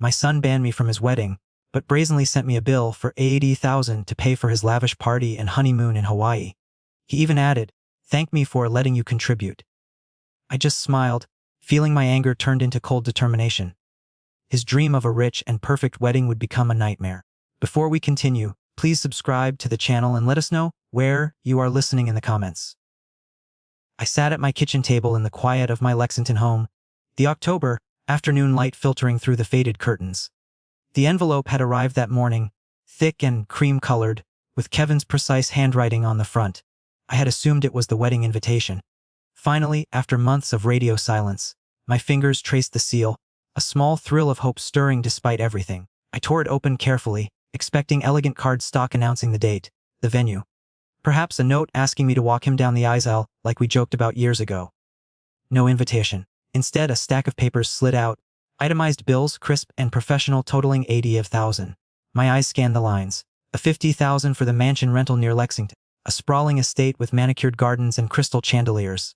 My son banned me from his wedding, but brazenly sent me a bill for $80,000 to pay for his lavish party and honeymoon in Hawaii. He even added, "Thank me for letting you contribute." I just smiled, feeling my anger turned into cold determination. His dream of a rich and perfect wedding would become a nightmare. Before we continue, please subscribe to the channel and let us know where you are listening in the comments. I sat at my kitchen table in the quiet of my Lexington home, the October afternoon light filtering through the faded curtains. The envelope had arrived that morning, thick and cream-colored, with Kevin's precise handwriting on the front. I had assumed it was the wedding invitation. Finally, after months of radio silence, my fingers traced the seal, a small thrill of hope stirring despite everything. I tore it open carefully, expecting elegant cardstock announcing the date, the venue. Perhaps a note asking me to walk him down the aisle like we joked about years ago. No invitation. Instead, a stack of papers slid out, itemized bills, crisp and professional, totaling $80,000. My eyes scanned the lines. A $50,000 for the mansion rental near Lexington, a sprawling estate with manicured gardens and crystal chandeliers.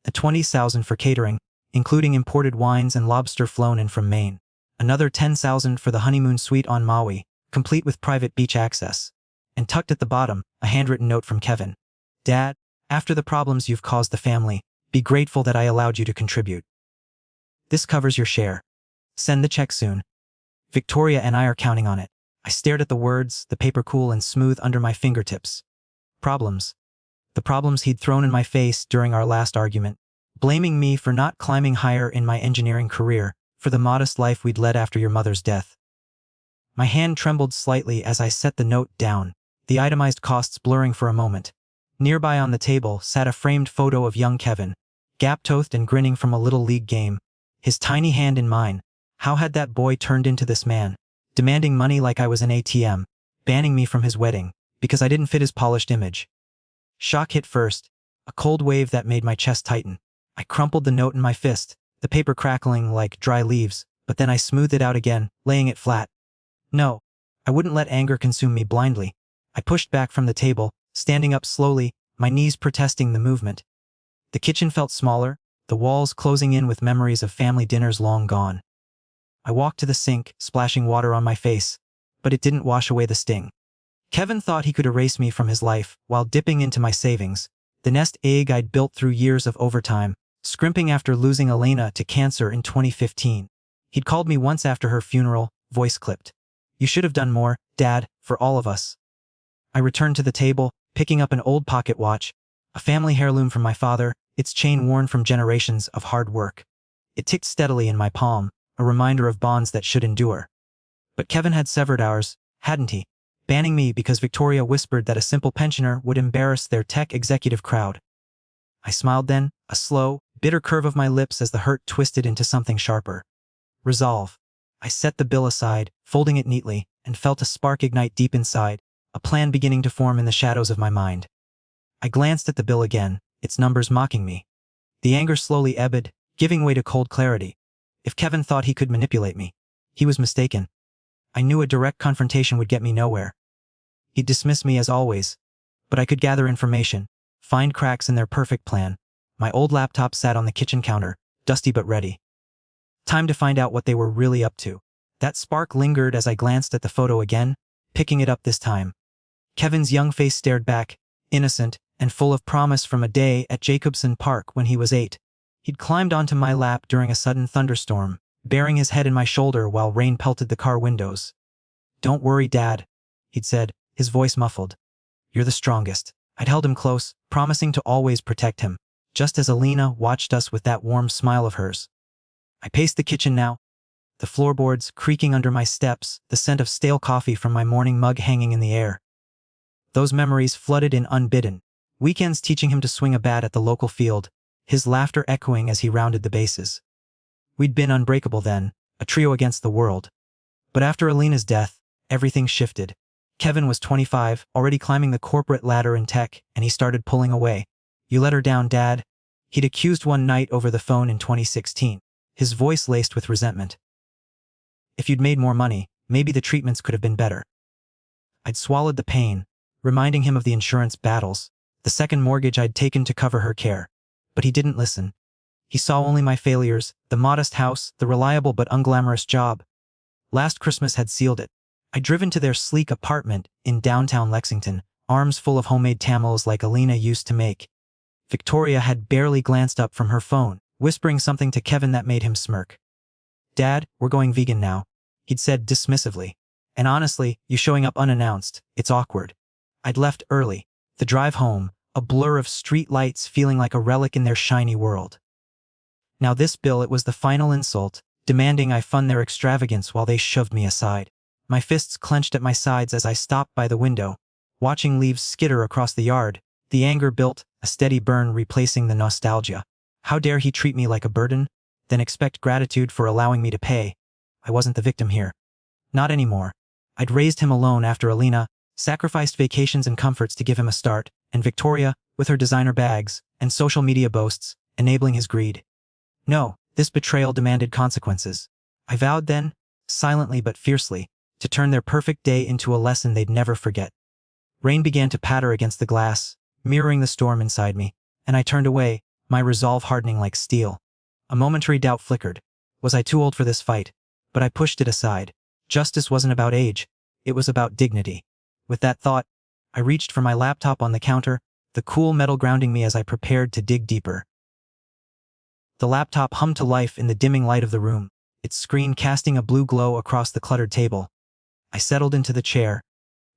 A $20,000 for catering, including imported wines and lobster flown in from Maine. Another $10,000 for the honeymoon suite on Maui, complete with private beach access. And tucked at the bottom, a handwritten note from Kevin. "Dad, after the problems you've caused the family, be grateful that I allowed you to contribute. This covers your share. Send the check soon. Victoria and I are counting on it." I stared at the words, the paper cool and smooth under my fingertips. Problems. The problems he'd thrown in my face during our last argument, blaming me for not climbing higher in my engineering career, for the modest life we'd led after your mother's death. My hand trembled slightly as I set the note down, the itemized costs blurring for a moment. Nearby on the table sat a framed photo of young Kevin, gap-toothed and grinning from a little league game, his tiny hand in mine. How had that boy turned into this man, demanding money like I was an ATM, banning me from his wedding, because I didn't fit his polished image? Shock hit first, a cold wave that made my chest tighten. I crumpled the note in my fist, the paper crackling like dry leaves, but then I smoothed it out again, laying it flat. No, I wouldn't let anger consume me blindly. I pushed back from the table, standing up slowly, my knees protesting the movement. The kitchen felt smaller, the walls closing in with memories of family dinners long gone. I walked to the sink, splashing water on my face, but it didn't wash away the sting. Kevin thought he could erase me from his life while dipping into my savings, the nest egg I'd built through years of overtime, scrimping after losing Elena to cancer in 2015. He'd called me once after her funeral, voice clipped. "You should have done more, Dad, for all of us." I returned to the table, picking up an old pocket watch, a family heirloom from my father, its chain worn from generations of hard work. It ticked steadily in my palm, a reminder of bonds that should endure. But Kevin had severed ours, hadn't he? Banning me because Victoria whispered that a simple pensioner would embarrass their tech executive crowd. I smiled then, a slow, bitter curve of my lips as the hurt twisted into something sharper. Resolve. I set the bill aside, folding it neatly, and felt a spark ignite deep inside, a plan beginning to form in the shadows of my mind. I glanced at the bill again, its numbers mocking me. The anger slowly ebbed, giving way to cold clarity. If Kevin thought he could manipulate me, he was mistaken. I knew a direct confrontation would get me nowhere. He'd dismiss me as always, but I could gather information, find cracks in their perfect plan. My old laptop sat on the kitchen counter, dusty but ready. Time to find out what they were really up to. That spark lingered as I glanced at the photo again, picking it up this time. Kevin's young face stared back, innocent and full of promise from a day at Jacobson Park when he was 8. He'd climbed onto my lap during a sudden thunderstorm, bearing his head in my shoulder while rain pelted the car windows. "Don't worry, Dad," he'd said, his voice muffled. "You're the strongest." I'd held him close, promising to always protect him, just as Alina watched us with that warm smile of hers. I paced the kitchen now, the floorboards creaking under my steps, the scent of stale coffee from my morning mug hanging in the air. Those memories flooded in unbidden, weekends teaching him to swing a bat at the local field, his laughter echoing as he rounded the bases. We'd been unbreakable then, a trio against the world. But after Alina's death, everything shifted. Kevin was 25, already climbing the corporate ladder in tech, and he started pulling away. "You let her down, Dad," he'd accused one night over the phone in 2016, his voice laced with resentment. "If you'd made more money, maybe the treatments could have been better." I'd swallowed the pain, reminding him of the insurance battles, the second mortgage I'd taken to cover her care. But he didn't listen. He saw only my failures, the modest house, the reliable but unglamorous job. Last Christmas had sealed it. I'd driven to their sleek apartment in downtown Lexington, arms full of homemade tamales like Alina used to make. Victoria had barely glanced up from her phone, whispering something to Kevin that made him smirk. "Dad, we're going vegan now," he'd said dismissively. "And honestly, you showing up unannounced, it's awkward." I'd left early. The drive home, a blur of street lights feeling like a relic in their shiny world. Now this bill, it was the final insult, demanding I fund their extravagance while they shoved me aside. My fists clenched at my sides as I stopped by the window, watching leaves skitter across the yard. The anger built, a steady burn replacing the nostalgia. How dare he treat me like a burden, then expect gratitude for allowing me to pay? I wasn't the victim here. Not anymore. I'd raised him alone after Alina, sacrificed vacations and comforts to give him a start, and Victoria, with her designer bags and social media boasts, enabling his greed. No, this betrayal demanded consequences. I vowed then, silently but fiercely, to turn their perfect day into a lesson they'd never forget. Rain began to patter against the glass, mirroring the storm inside me, and I turned away, my resolve hardening like steel. A momentary doubt flickered. Was I too old for this fight? But I pushed it aside. Justice wasn't about age. It was about dignity. With that thought, I reached for my laptop on the counter, the cool metal grounding me as I prepared to dig deeper. The laptop hummed to life in the dimming light of the room, its screen casting a blue glow across the cluttered table. I settled into the chair,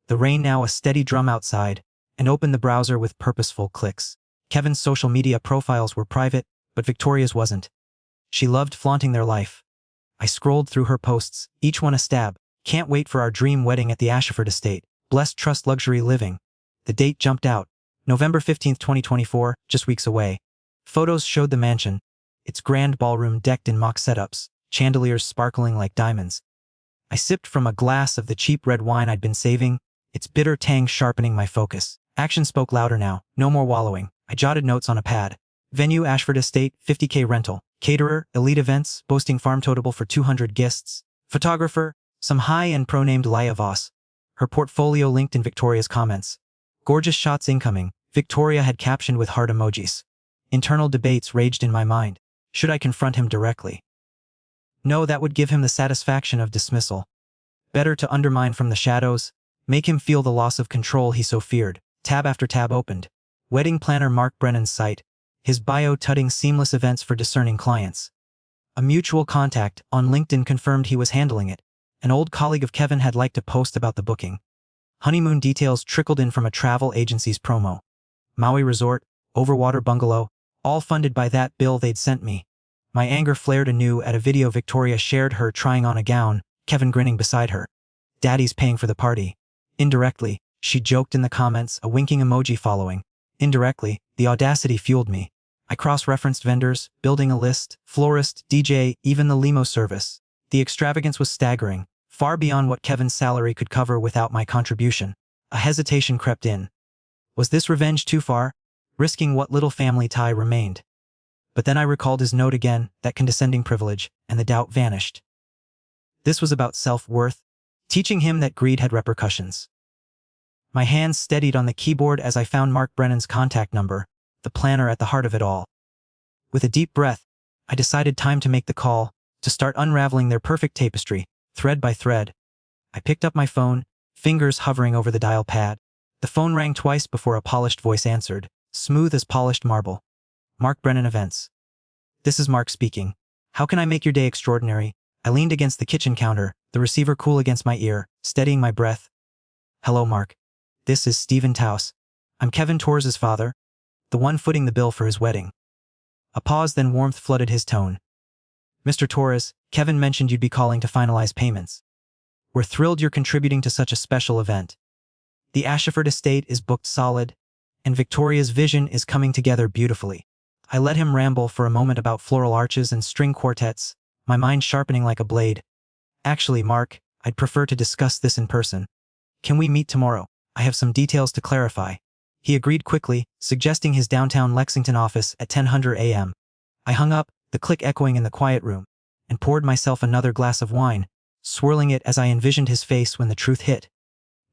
the rain now a steady drum outside, and opened the browser with purposeful clicks. Kevin's social media profiles were private, but Victoria's wasn't. She loved flaunting their life. I scrolled through her posts, each one a stab. "Can't wait for our dream wedding at the Ashford estate. Blessed trust luxury living." The date jumped out. November 15th, 2024, just weeks away. Photos showed the mansion, its grand ballroom decked in mock setups, chandeliers sparkling like diamonds. I sipped from a glass of the cheap red wine I'd been saving, its bitter tang sharpening my focus. Action spoke louder now, no more wallowing. I jotted notes on a pad. Venue Ashford Estate, 50K rental. Caterer, elite events, boasting farm totable for 200 guests. Photographer, some high-end pro named Laya Voss. Her portfolio linked in Victoria's comments. Gorgeous shots incoming, Victoria had captioned with heart emojis. Internal debates raged in my mind. Should I confront him directly? No, that would give him the satisfaction of dismissal. Better to undermine from the shadows, make him feel the loss of control he so feared. Tab after tab opened. Wedding planner Mark Brennan's site, his bio tutting seamless events for discerning clients. A mutual contact on LinkedIn confirmed he was handling it. An old colleague of Kevin had liked a post about the booking. Honeymoon details trickled in from a travel agency's promo. Maui Resort, overwater bungalow, all funded by that bill they'd sent me. My anger flared anew at a video Victoria shared her trying on a gown, Kevin grinning beside her. "Daddy's paying for the party." Indirectly, she joked in the comments, a winking emoji following. Indirectly, the audacity fueled me. I cross-referenced vendors, building a list, florist, DJ, even the limo service. The extravagance was staggering, far beyond what Kevin's salary could cover without my contribution. A hesitation crept in. Was this revenge too far? Risking what little family tie remained? But then I recalled his note again, that condescending privilege, and the doubt vanished. This was about self-worth, teaching him that greed had repercussions. My hands steadied on the keyboard as I found Mark Brennan's contact number, the planner at the heart of it all. With a deep breath, I decided time to make the call, to start unraveling their perfect tapestry, thread by thread. I picked up my phone, fingers hovering over the dial pad. The phone rang twice before a polished voice answered, smooth as polished marble. "Mark Brennan Events." "This is Mark speaking. How can I make your day extraordinary?" I leaned against the kitchen counter, the receiver cool against my ear, steadying my breath. "Hello, Mark. This is Stephen Taus. I'm Kevin Torres's father, the one footing the bill for his wedding." A pause, then warmth flooded his tone. "Mr. Torres, Kevin mentioned you'd be calling to finalize payments. We're thrilled you're contributing to such a special event. The Ashford estate is booked solid, and Victoria's vision is coming together beautifully." I let him ramble for a moment about floral arches and string quartets, my mind sharpening like a blade. "Actually, Mark, I'd prefer to discuss this in person. Can we meet tomorrow? I have some details to clarify." He agreed quickly, suggesting his downtown Lexington office at 10:00 a.m. I hung up, the click echoing in the quiet room, and poured myself another glass of wine, swirling it as I envisioned his face when the truth hit.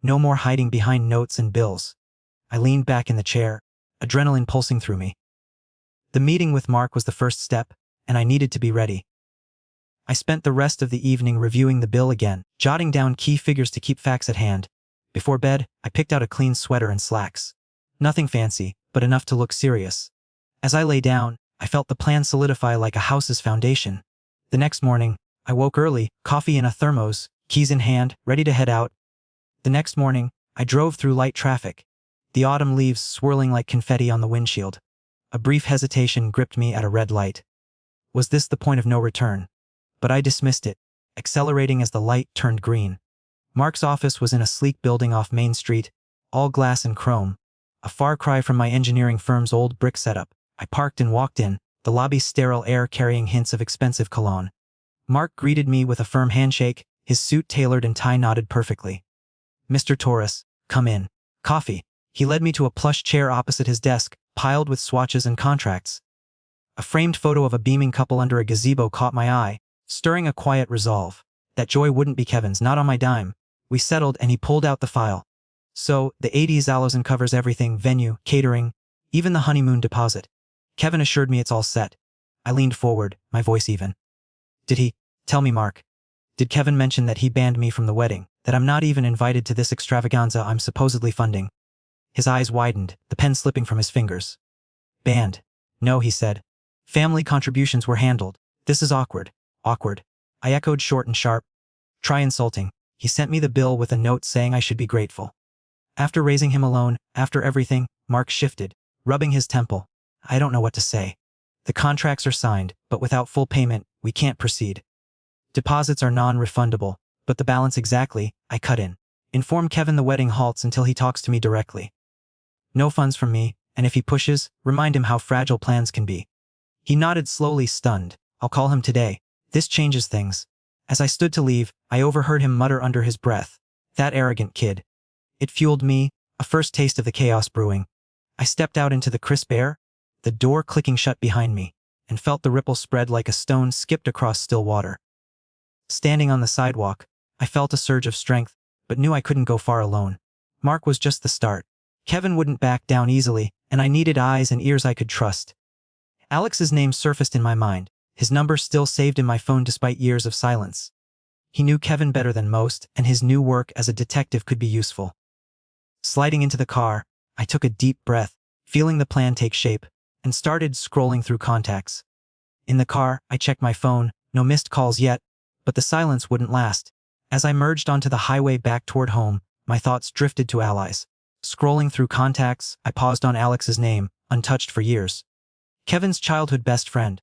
No more hiding behind notes and bills. I leaned back in the chair, adrenaline pulsing through me. The meeting with Mark was the first step, and I needed to be ready. I spent the rest of the evening reviewing the bill again, jotting down key figures to keep facts at hand. Before bed, I picked out a clean sweater and slacks. Nothing fancy, but enough to look serious. As I lay down, I felt the plan solidify like a house's foundation. The next morning, I woke early, coffee in a thermos, keys in hand, ready to head out. The next morning, I drove through light traffic, the autumn leaves swirling like confetti on the windshield. A brief hesitation gripped me at a red light. Was this the point of no return? But I dismissed it, accelerating as the light turned green. Mark's office was in a sleek building off Main Street, all glass and chrome, a far cry from my engineering firm's old brick setup. I parked and walked in, the lobby's sterile air carrying hints of expensive cologne. Mark greeted me with a firm handshake, his suit tailored and tie knotted perfectly. "Mr. Torres, come in. Coffee." He led me to a plush chair opposite his desk, piled with swatches and contracts. A framed photo of a beaming couple under a gazebo caught my eye, stirring a quiet resolve. That joy wouldn't be Kevin's, not on my dime. We settled and he pulled out the file. "So, the 80s Allozin covers everything, venue, catering, even the honeymoon deposit." Kevin assured me it's all set. I leaned forward, my voice even. "Did he? Tell me, Mark. Did Kevin mention that he banned me from the wedding, that I'm not even invited to this extravaganza I'm supposedly funding?" His eyes widened, the pen slipping from his fingers. "Banned? No," he said. "Family contributions were handled. This is awkward." "Awkward?" I echoed, short and sharp. "Try insulting." He sent me the bill with a note saying I should be grateful. After raising him alone, after everything, Mark shifted, rubbing his temple. "I don't know what to say. The contracts are signed, but without full payment, we can't proceed. Deposits are non-refundable, but the balance exactly," I cut in. "Inform Kevin the wedding halts until he talks to me directly. No funds from me, and if he pushes, remind him how fragile plans can be." He nodded slowly, stunned. "I'll call him today. This changes things." As I stood to leave, I overheard him mutter under his breath, "That arrogant kid." It fueled me, a first taste of the chaos brewing. I stepped out into the crisp air, the door clicking shut behind me, and felt the ripple spread like a stone skipped across still water. Standing on the sidewalk, I felt a surge of strength, but knew I couldn't go far alone. Mark was just the start. Kevin wouldn't back down easily, and I needed eyes and ears I could trust. Alex's name surfaced in my mind, his number still saved in my phone despite years of silence. He knew Kevin better than most, and his new work as a detective could be useful. Sliding into the car, I took a deep breath, feeling the plan take shape, and started scrolling through contacts. In the car, I checked my phone, no missed calls yet, but the silence wouldn't last. As I merged onto the highway back toward home, my thoughts drifted to allies. Scrolling through contacts, I paused on Alex's name, untouched for years. Kevin's childhood best friend.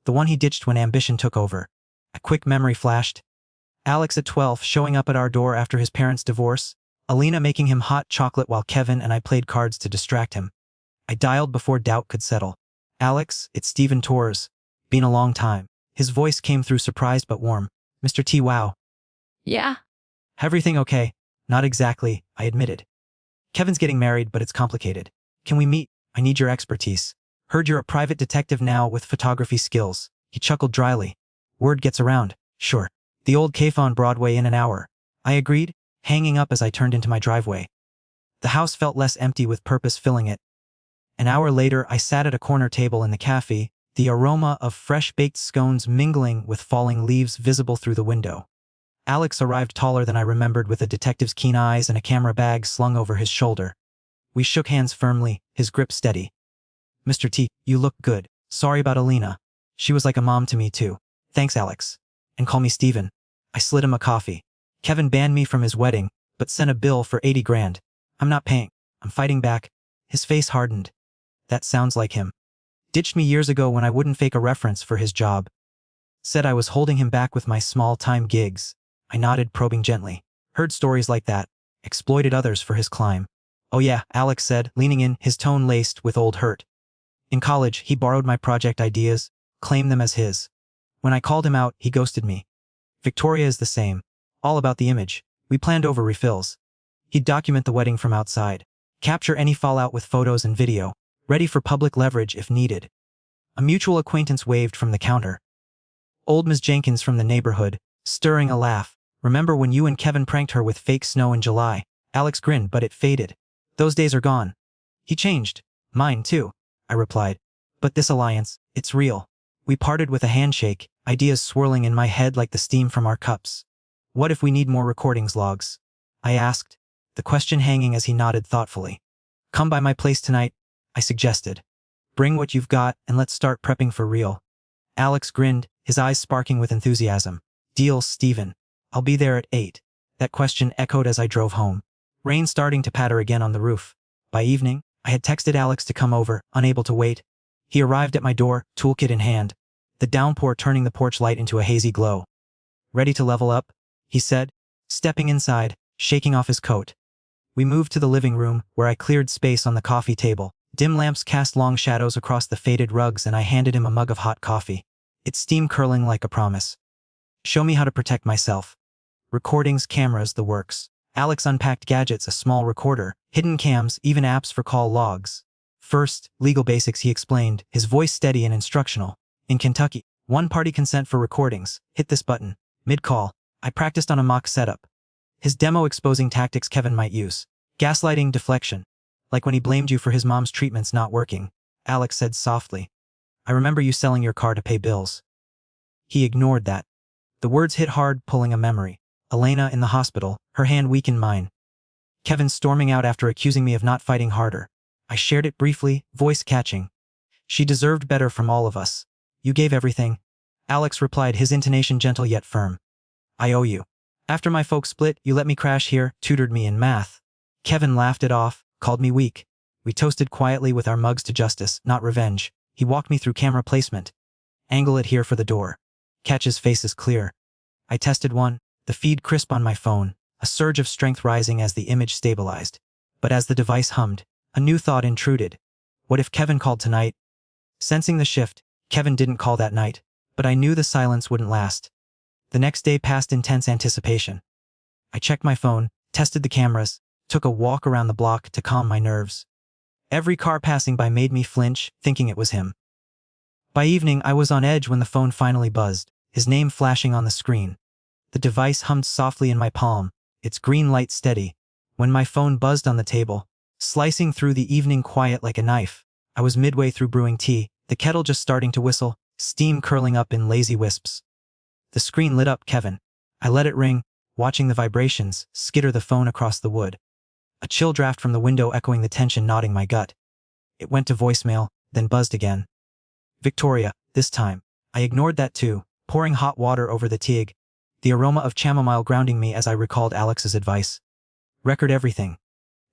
The one he ditched when ambition took over. A quick memory flashed. Alex at 12 showing up at our door after his parents' divorce. Alina making him hot chocolate while Kevin and I played cards to distract him. I dialed before doubt could settle. "Alex, it's Stephen Torres. Been a long time." His voice came through surprised but warm. "Mr. T, wow. Yeah. Everything okay?" "Not exactly," I admitted. "Kevin's getting married, but it's complicated. Can we meet? I need your expertise. Heard you're a private detective now with photography skills." He chuckled dryly. "Word gets around." "Sure. The old cafe on Broadway in an hour." I agreed, hanging up as I turned into my driveway. The house felt less empty with purpose filling it. An hour later, I sat at a corner table in the cafe, the aroma of fresh-baked scones mingling with falling leaves visible through the window. Alex arrived taller than I remembered, with a detective's keen eyes and a camera bag slung over his shoulder. We shook hands firmly, his grip steady. "Mr. T, you look good. Sorry about Alina. She was like a mom to me too." "Thanks, Alex. And call me Steven." I slid him a coffee. "Kevin banned me from his wedding, but sent a bill for 80 grand. I'm not paying. I'm fighting back." His face hardened. "That sounds like him. Ditched me years ago when I wouldn't fake a reference for his job. Said I was holding him back with my small-time gigs." I nodded, probing gently. "Heard stories like that. Exploited others for his climb." "Oh yeah," Alex said, leaning in, his tone laced with old hurt. "In college, he borrowed my project ideas, claimed them as his. When I called him out, he ghosted me. Victoria is the same. All about the image. We planned over refills. He'd document the wedding from outside. Capture any fallout with photos and video. Ready for public leverage if needed." A mutual acquaintance waved from the counter. "Old Ms. Jenkins from the neighborhood," stirring a laugh. "Remember when you and Kevin pranked her with fake snow in July?" Alex grinned, but it faded. "Those days are gone." "He changed. Mine too," I replied. "But this alliance, it's real. We parted with a handshake, ideas swirling in my head like the steam from our cups. What if we need more recordings logs? I asked, the question hanging as he nodded thoughtfully. Come by my place tonight, I suggested. Bring what you've got and let's start prepping for real. Alex grinned, his eyes sparking with enthusiasm. Deal, Steven. I'll be there at 8. That question echoed as I drove home. Rain starting to patter again on the roof. By evening, I had texted Alex to come over, unable to wait. He arrived at my door, toolkit in hand, the downpour turning the porch light into a hazy glow. Ready to level up? He said, stepping inside, shaking off his coat. We moved to the living room, where I cleared space on the coffee table. Dim lamps cast long shadows across the faded rugs and I handed him a mug of hot coffee. Its steam curling like a promise. Show me how to protect myself. Recordings, cameras, the works. Alex unpacked gadgets, a small recorder, hidden cams, even apps for call logs. First, legal basics, he explained, his voice steady and instructional. In Kentucky, one-party consent for recordings. Hit this button. Mid-call, I practiced on a mock setup. His demo exposing tactics Kevin might use. Gaslighting, deflection. Like when he blamed you for his mom's treatments not working. Alex said softly. I remember you selling your car to pay bills. He ignored that. The words hit hard, pulling a memory. Elena in the hospital, her hand weak in mine. Kevin storming out after accusing me of not fighting harder. I shared it briefly, voice catching. She deserved better from all of us. You gave everything. Alex replied, his intonation gentle yet firm. I owe you. After my folks split, you let me crash here, tutored me in math. Kevin laughed it off, called me weak. We toasted quietly with our mugs to justice, not revenge. He walked me through camera placement. Angle it here for the door. Catch his face is clear. I tested one, the feed crisp on my phone, a surge of strength rising as the image stabilized. But as the device hummed, a new thought intruded. What if Kevin called tonight? Sensing the shift, Kevin didn't call that night, but I knew the silence wouldn't last. The next day passed intense anticipation. I checked my phone, tested the cameras, took a walk around the block to calm my nerves. Every car passing by made me flinch, thinking it was him. By evening, I was on edge when the phone finally buzzed, his name flashing on the screen. The device hummed softly in my palm, its green light steady. When my phone buzzed on the table, slicing through the evening quiet like a knife, I was midway through brewing tea, the kettle just starting to whistle, steam curling up in lazy wisps. The screen lit up, Kevin. I let it ring, watching the vibrations skitter the phone across the wood. A chill draft from the window echoing the tension knotting my gut. It went to voicemail, then buzzed again. Victoria, this time. I ignored that too, pouring hot water over the tig, the aroma of chamomile grounding me as I recalled Alex's advice. Record everything.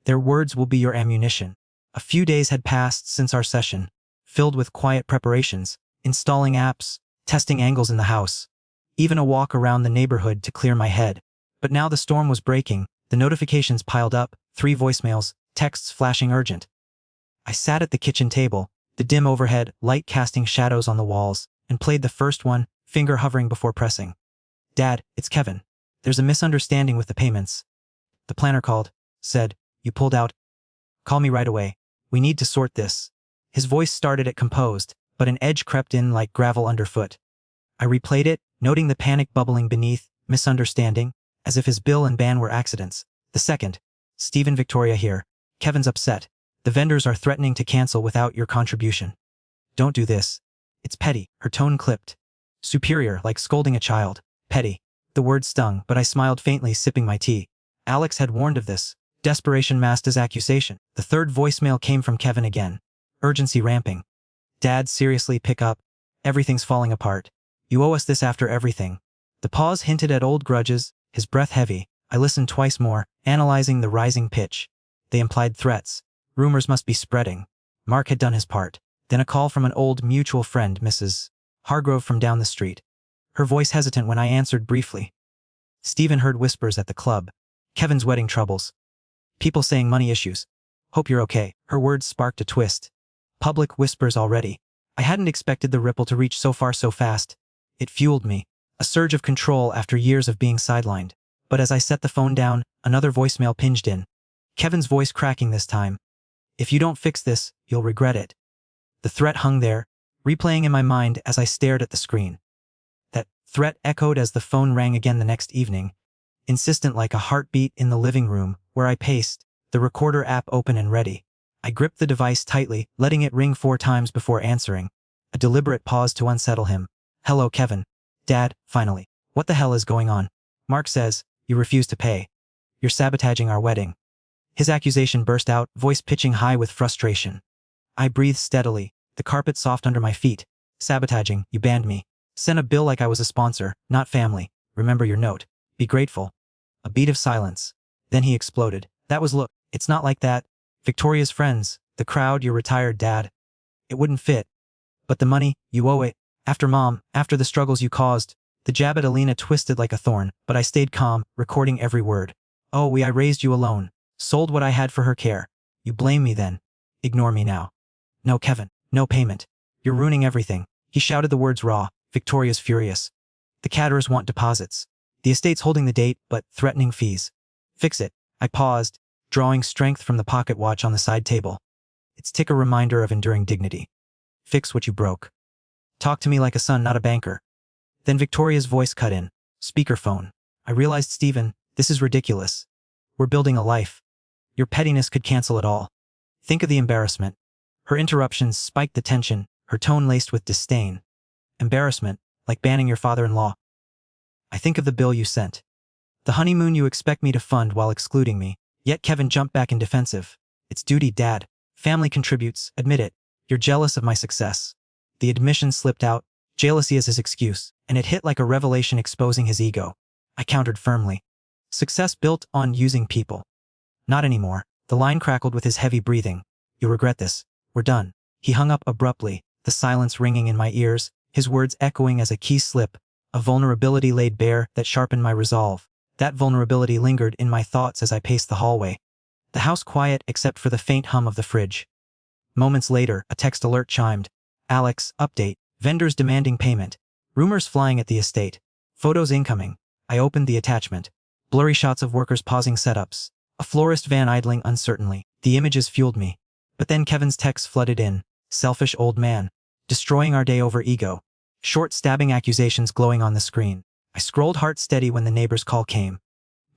Their words will be your ammunition. A few days had passed since our session, filled with quiet preparations, installing apps, testing angles in the house, even a walk around the neighborhood to clear my head. But now the storm was breaking, the notifications piled up, 3 voicemails, texts flashing urgent. I sat at the kitchen table, the dim overhead light casting shadows on the walls, and played the first one, finger hovering before pressing. Dad, it's Kevin. There's a misunderstanding with the payments. The planner called, said, you pulled out. Call me right away. We need to sort this. His voice started at composed, but an edge crept in like gravel underfoot. I replayed it, noting the panic bubbling beneath, misunderstanding, as if his bill and ban were accidents. The second, Stephen, Victoria here. Kevin's upset. The vendors are threatening to cancel without your contribution. Don't do this. It's petty, her tone clipped. Superior, like scolding a child. Petty. The word stung, but I smiled faintly, sipping my tea. Alex had warned of this. Desperation masked as accusation. The third voicemail came from Kevin again. Urgency ramping. Dad, seriously, pick up. Everything's falling apart. You owe us this after everything. The pause hinted at old grudges, his breath heavy. I listened twice more, analyzing the rising pitch. They implied threats. Rumors must be spreading. Mark had done his part. Then a call from an old mutual friend, Mrs. Hargrove from down the street. Her voice hesitant when I answered briefly. Stephen heard whispers at the club. Kevin's wedding troubles. People saying money issues. Hope you're okay. Her words sparked a twist. Public whispers already. I hadn't expected the ripple to reach so far so fast. It fueled me. A surge of control after years of being sidelined. But as I set the phone down, another voicemail pinged in. Kevin's voice cracking this time. If you don't fix this, you'll regret it. The threat hung there, replaying in my mind as I stared at the screen. That threat echoed as the phone rang again the next evening, insistent like a heartbeat in the living room, where I paced, the recorder app open and ready. I gripped the device tightly, letting it ring 4 times before answering. A deliberate pause to unsettle him. Hello, Kevin. Dad, finally. What the hell is going on? Mark says, you refuse to pay. You're sabotaging our wedding. His accusation burst out, voice pitching high with frustration. I breathed steadily, the carpet soft under my feet. Sabotaging, you banned me. Sent a bill like I was a sponsor, not family. Remember your note. Be grateful. A beat of silence. Then he exploded. That was look, it's not like that. Victoria's friends, the crowd, your retired dad. It wouldn't fit. But the money, you owe it. After Mom, after the struggles you caused. The jab at Alina twisted like a thorn, but I stayed calm, recording every word. Oh, I raised you alone. Sold what I had for her care. You blame me then. Ignore me now. No, Kevin, no payment. You're ruining everything. He shouted the words raw. Victoria's furious. The Caterers want deposits. The estate's holding the date, but threatening fees. Fix it. I paused, drawing strength from the pocket watch on the side table. Its tick a reminder of enduring dignity. Fix what you broke. Talk to me like a son, not a banker. Then Victoria's voice cut in. Speakerphone. I realized, Stephen, this is ridiculous. We're building a life. Your pettiness could cancel it all. Think of the embarrassment. Her interruptions spiked the tension, her tone laced with disdain. Embarrassment, like banning your father-in-law. I think of the bill you sent. The honeymoon you expect me to fund while excluding me. Yet Kevin jumped back in defensive. It's duty, Dad. Family contributes, admit it. You're jealous of my success. The admission slipped out, jealousy as his excuse, and it hit like a revelation exposing his ego. I countered firmly. Success built on using people. Not anymore. The line crackled with his heavy breathing. You'll regret this. We're done. He hung up abruptly, the silence ringing in my ears, his words echoing as a key slip, a vulnerability laid bare that sharpened my resolve. That vulnerability lingered in my thoughts as I paced the hallway. The house quiet except for the faint hum of the fridge. Moments later, a text alert chimed. Alex, update, vendors demanding payment. Rumors flying at the estate. Photos incoming. I opened the attachment. Blurry shots of workers pausing setups. A florist van idling uncertainly. The images fueled me. But then Kevin's text flooded in. Selfish old man. Destroying our day over ego. Short stabbing accusations glowing on the screen. I scrolled heart steady when the neighbor's call came.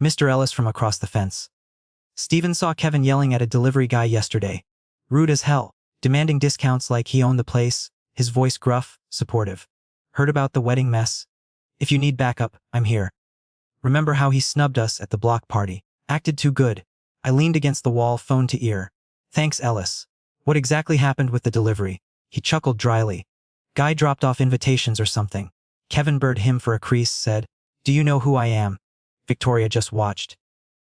Mr. Ellis from across the fence. Stephen saw Kevin yelling at a delivery guy yesterday. Rude as hell. Demanding discounts like he owned the place. His voice gruff, supportive. Heard about the wedding mess? If you need backup, I'm here. Remember how he snubbed us at the block party? Acted too good. I leaned against the wall, phone to ear. Thanks, Ellis. What exactly happened with the delivery? He chuckled dryly. Guy dropped off invitations or something. Kevin bird him for a crease, said, Do you know who I am? Victoria just watched.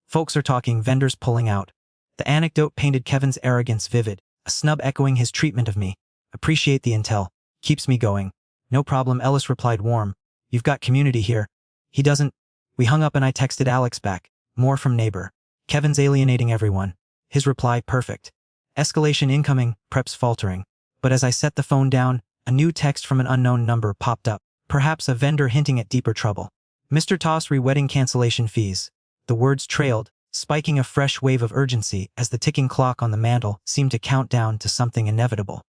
Folks are talking, vendors pulling out. The anecdote painted Kevin's arrogance vivid, a snub echoing his treatment of me. Appreciate the intel. Keeps me going. No problem, Ellis replied warm. You've got community here. He doesn't. We hung up and I texted Alex back. More from neighbor. Kevin's alienating everyone. His reply perfect. Escalation incoming, preps faltering. But as I set the phone down, a new text from an unknown number popped up. Perhaps a vendor hinting at deeper trouble. Mr. Toss wedding cancellation fees. The words trailed, spiking a fresh wave of urgency as the ticking clock on the mantel seemed to count down to something inevitable.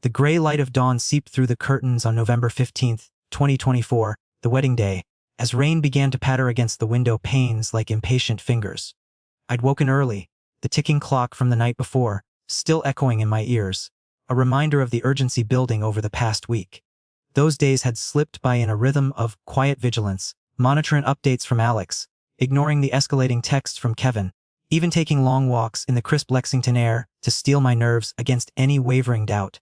The gray light of dawn seeped through the curtains on November 15th, 2024, the wedding day, as rain began to patter against the window panes like impatient fingers. I'd woken early, the ticking clock from the night before, still echoing in my ears, a reminder of the urgency building over the past week. Those days had slipped by in a rhythm of quiet vigilance, monitoring updates from Alex, ignoring the escalating texts from Kevin, even taking long walks in the crisp Lexington air to steel my nerves against any wavering doubt.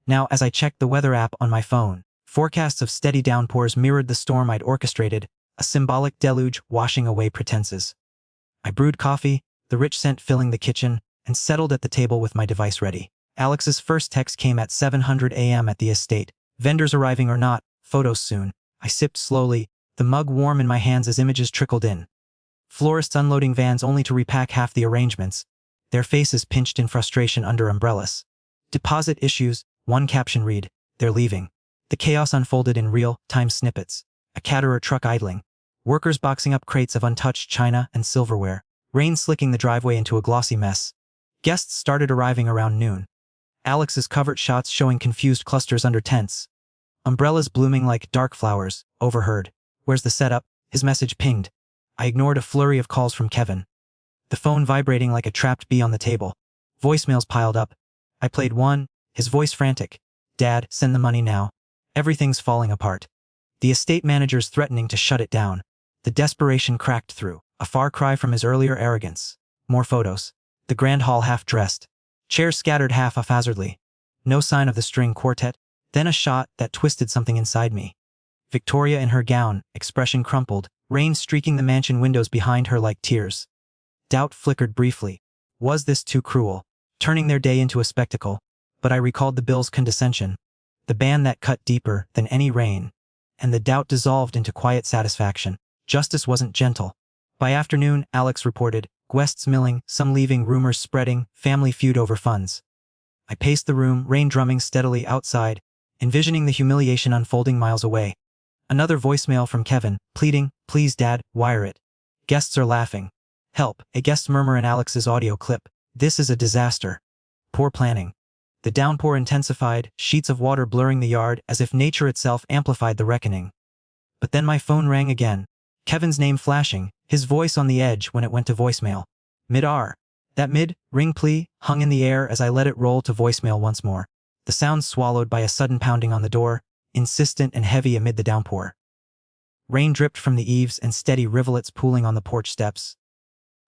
Now, as I checked the weather app on my phone, forecasts of steady downpours mirrored the storm I'd orchestrated, a symbolic deluge washing away pretenses. I brewed coffee, the rich scent filling the kitchen, and settled at the table with my device ready. Alex's first text came at 7:00 a.m. at the estate. Vendors arriving or not, photos soon. I sipped slowly, the mug warm in my hands as images trickled in. Florists unloading vans only to repack half the arrangements, their faces pinched in frustration under umbrellas. Deposit issues, one caption read, They're leaving. The chaos unfolded in real-time snippets. A caterer truck idling. Workers boxing up crates of untouched china and silverware. Rain slicking the driveway into a glossy mess. Guests started arriving around noon. Alex's covert shots showing confused clusters under tents. Umbrellas blooming like dark flowers, overheard. Where's the setup? His message pinged. I ignored a flurry of calls from Kevin. The phone vibrating like a trapped bee on the table. Voicemails piled up. I played one, his voice frantic. Dad, send the money now. Everything's falling apart. The estate manager's threatening to shut it down. The desperation cracked through, a far cry from his earlier arrogance. More photos. The grand hall half-dressed. Chairs scattered half haphazardly. No sign of the string quartet. Then a shot that twisted something inside me. Victoria in her gown, expression crumpled, rain streaking the mansion windows behind her like tears. Doubt flickered briefly. Was this too cruel? Turning their day into a spectacle. But I recalled the bill's condescension. The ban that cut deeper than any rain. And the doubt dissolved into quiet satisfaction. Justice wasn't gentle. By afternoon, Alex reported, guests milling, some leaving, rumors spreading, family feud over funds. I paced the room, rain drumming steadily outside, envisioning the humiliation unfolding miles away. Another voicemail from Kevin, pleading, please Dad, wire it. Guests are laughing. Help, a guest murmur in Alex's audio clip. This is a disaster. Poor planning. The downpour intensified, sheets of water blurring the yard as if nature itself amplified the reckoning. But then my phone rang again. Kevin's name flashing, his voice on the edge when it went to voicemail. Mid-R. That mid-ring plea hung in the air as I let it roll to voicemail once more. The sound swallowed by a sudden pounding on the door, insistent and heavy amid the downpour. Rain dripped from the eaves and steady rivulets pooling on the porch steps.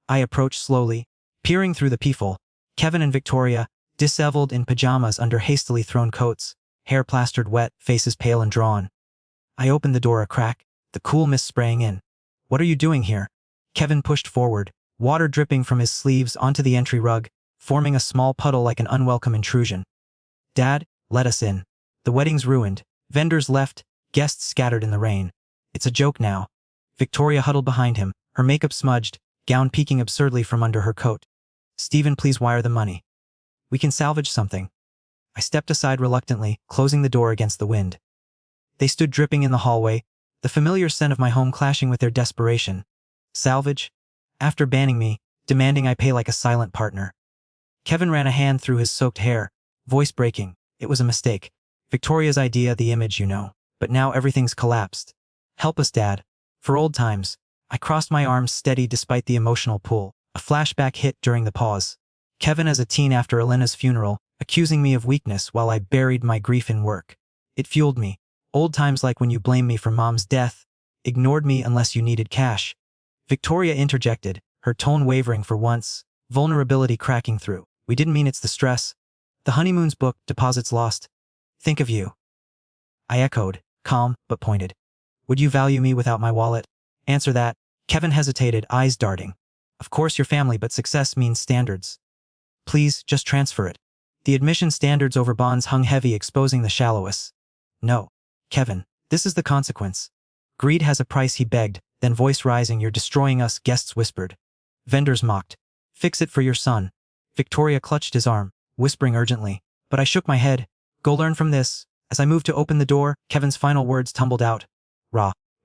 I approached slowly, peering through the peephole. Kevin and Victoria, disheveled in pajamas under hastily thrown coats, hair plastered wet, faces pale and drawn. I opened the door a crack, the cool mist spraying in. What are you doing here? Kevin pushed forward, water dripping from his sleeves onto the entry rug, forming a small puddle like an unwelcome intrusion. Dad, let us in. The wedding's ruined, vendors left, guests scattered in the rain. It's a joke now. Victoria huddled behind him, her makeup smudged, gown peeking absurdly from under her coat. Stephen, please wire the money. We can salvage something. I stepped aside reluctantly, closing the door against the wind. They stood dripping in the hallway, the familiar scent of my home clashing with their desperation. Salvage? After banning me, demanding I pay like a silent partner. Kevin ran a hand through his soaked hair, voice breaking. It was a mistake. Victoria's idea, the image, you know. But now everything's collapsed. Help us, Dad. For old times. I crossed my arms steady despite the emotional pull. A flashback hit during the pause. Kevin as a teen after Elena's funeral, accusing me of weakness while I buried my grief in work. It fueled me. Old times like when you blamed me for Mom's death, ignored me unless you needed cash. Victoria interjected, her tone wavering for once, vulnerability cracking through. We didn't mean it's the stress. The honeymoon's booked, deposits lost. Think of you. I echoed, calm but pointed. Would you value me without my wallet? Answer that. Kevin hesitated, eyes darting. Of course your family, but success means standards. Please, just transfer it. The admission standards over bonds hung heavy, exposing the shallowest. No. Kevin, this is the consequence. Greed has a price, he begged, then voice rising, you're destroying us, guests whispered. Vendors mocked. Fix it for your son. Victoria clutched his arm, whispering urgently. But I shook my head. Go learn from this. As I moved to open the door, Kevin's final words tumbled out.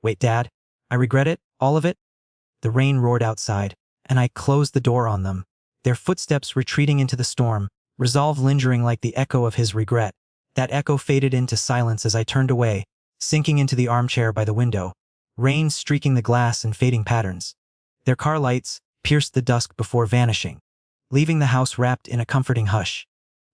Wait, Dad. I regret it, all of it? The rain roared outside, and I closed the door on them. Their footsteps retreating into the storm, resolve lingering like the echo of his regret. That echo faded into silence as I turned away, sinking into the armchair by the window, rain streaking the glass in fading patterns. Their car lights pierced the dusk before vanishing, leaving the house wrapped in a comforting hush.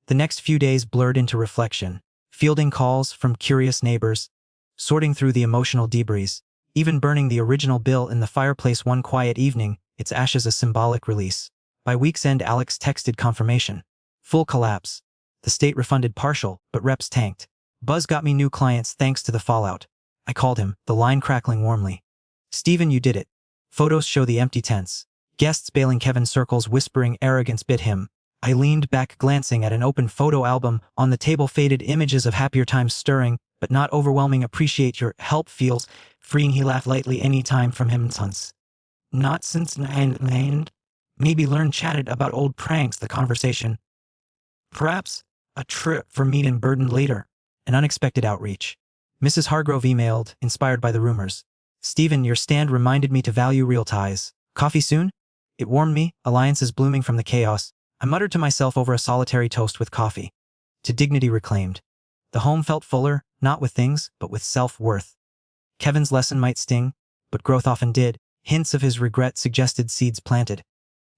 The next few days blurred into reflection, fielding calls from curious neighbors, sorting through the emotional debris, even burning the original bill in the fireplace one quiet evening, its ashes a symbolic release. By week's end, Alex texted confirmation. Full collapse. The state refunded partial, but reps tanked. Buzz got me new clients thanks to the fallout. I called him, the line crackling warmly. Stephen, you did it. Photos show the empty tents. Guests bailing, Kevin circles, whispering arrogance bit him. I leaned back, glancing at an open photo album. On the table, faded images of happier times stirring, but not overwhelming. Appreciate your help feels freeing. He laughed lightly. Any time from him since. Not since nine. Maybe learn, chatted about old pranks, the conversation. Perhaps a trip for meat and burden later. An unexpected outreach. Mrs. Hargrove emailed, inspired by the rumors. Stephen, your stand reminded me to value real ties. Coffee soon? It warmed me, alliances blooming from the chaos. I muttered to myself over a solitary toast with coffee. To dignity reclaimed. The home felt fuller, not with things, but with self-worth. Kevin's lesson might sting, but growth often did. Hints of his regret suggested seeds planted.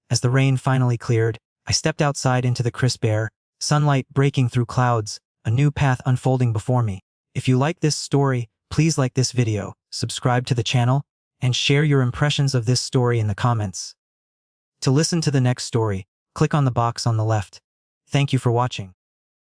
As the rain finally cleared, I stepped outside into the crisp air, sunlight breaking through clouds, a new path unfolding before me. If you like this story, please like this video, subscribe to the channel, and share your impressions of this story in the comments. To listen to the next story, click on the box on the left. Thank you for watching.